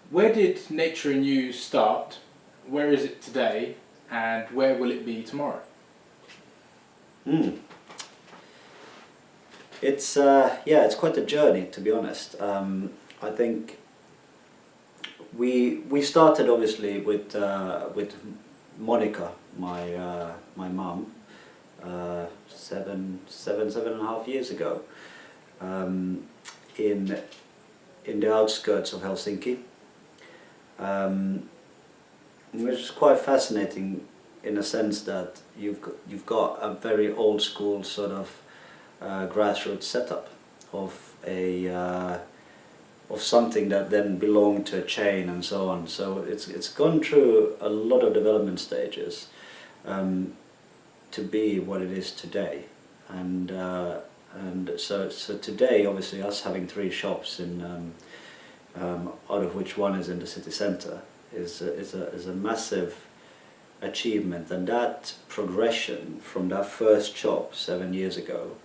Where did Nature and You start? Where is it today? And where will it be tomorrow? It's it's quite a journey, to be honest. I think we started obviously with Monica, my mum, 7.5 years ago, in the outskirts of Helsinki, which is quite fascinating in a sense that you've got a very old school sort of grassroots setup of of something that then belonged to a chain and so on. So it's gone through a lot of development stages to be what it is today, and so today, obviously, us having 3 shops in out of which one is in the city centre is a massive achievement, and that progression from that first shop 7 years ago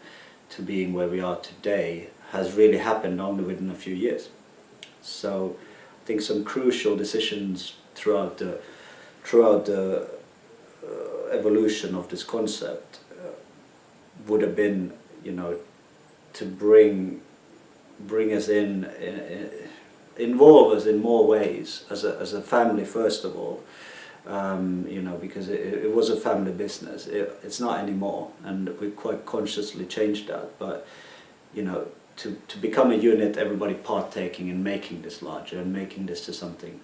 to being where we are today has really happened only within a few years. So I think some crucial decisions throughout the evolution of this concept would have been, to bring us in, involve us in more ways as a family first of all. Because it was a family business. It's not anymore, and we quite consciously changed that. But to become a unit, everybody partaking in making this larger and making this to something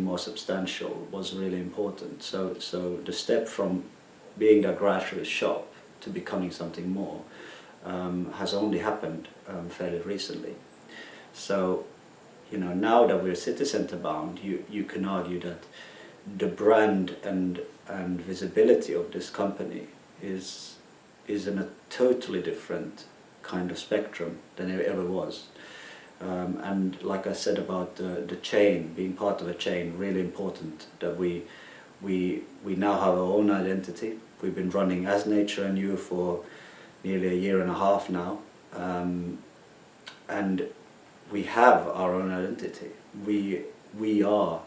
more substantial was really important. So the step from being that grassroots shop to becoming something more has only happened fairly recently. So now that we're city centre bound, you can argue that the brand and visibility of this company is in a totally different kind of spectrum than it ever was. And like I said about the chain, being part of a chain, really important that we now have our own identity. We've been running as Nature and You for nearly 1.5 years now, and we have our own identity. We are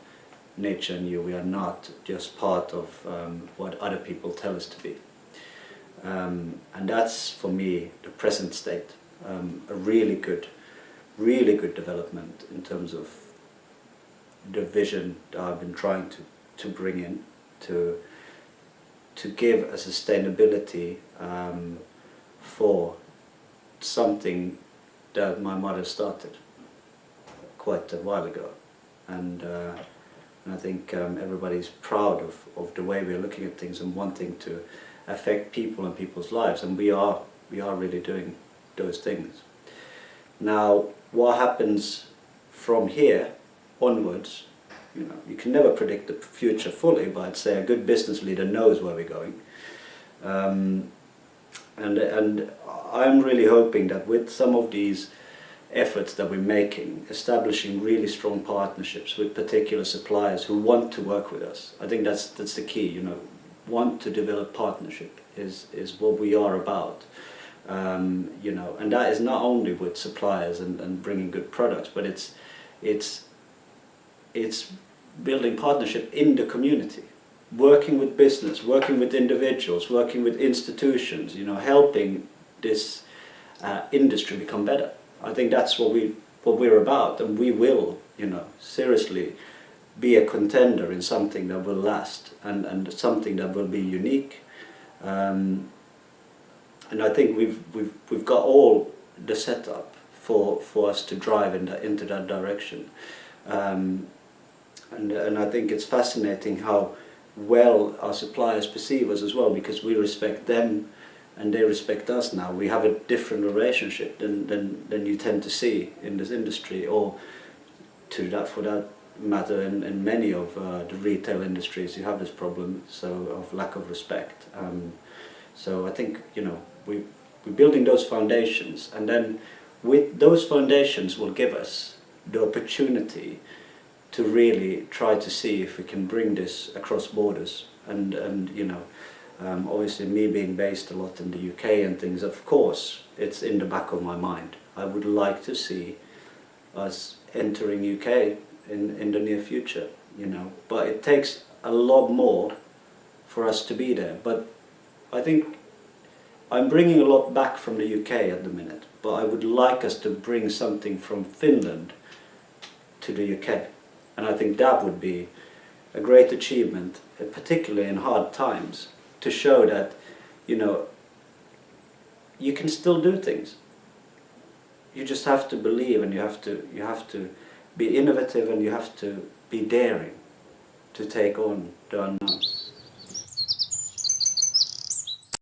Nature and You. We are not just part of what other people tell us to be. And that's, for me, the present state. A really good development in terms of the vision that I've been trying to bring in, to give a sustainability for something that my mother started quite a while ago. And I think everybody's proud of the way we're looking at things and wanting to affect people and people's lives, and we are really doing those things. Now, what happens from here onwards, you can never predict the future fully, but I'd say a good business leader knows where we're going. And I'm really hoping that with some of these efforts that we're making, establishing really strong partnerships with particular suppliers who want to work with us. I think that's the key, want to develop partnership is what we are about. And that is not only with suppliers and bringing good products, but it's building partnership in the community, working with business, working with individuals, working with institutions, helping this industry become better. I think that's what we're about, and we will, seriously be a contender in something that will last and something that will be unique. And I think we've got all the setup for us to drive into that direction. And I think it's fascinating how well our suppliers perceive us as well, because we respect them and they respect us now. We have a different relationship than you tend to see in this industry, or for that matter in many of the retail industries. You have this problem of lack of respect. So I think we're building those foundations, and then with those foundations will give us the opportunity to really try to see if we can bring this across borders. And obviously, me being based a lot in the UK and things, of course, it's in the back of my mind. I would like to see us entering UK in the near future, you know. But it takes a lot more for us to be there. But I think I'm bringing a lot back from the UK at the minute, but I would like us to bring something from Finland to the UK. And I think that would be a great achievement, particularly in hard times, to show that, you know, you can still do things. You just have to believe, and you have to be innovative, and you have to be daring to take on the unknown.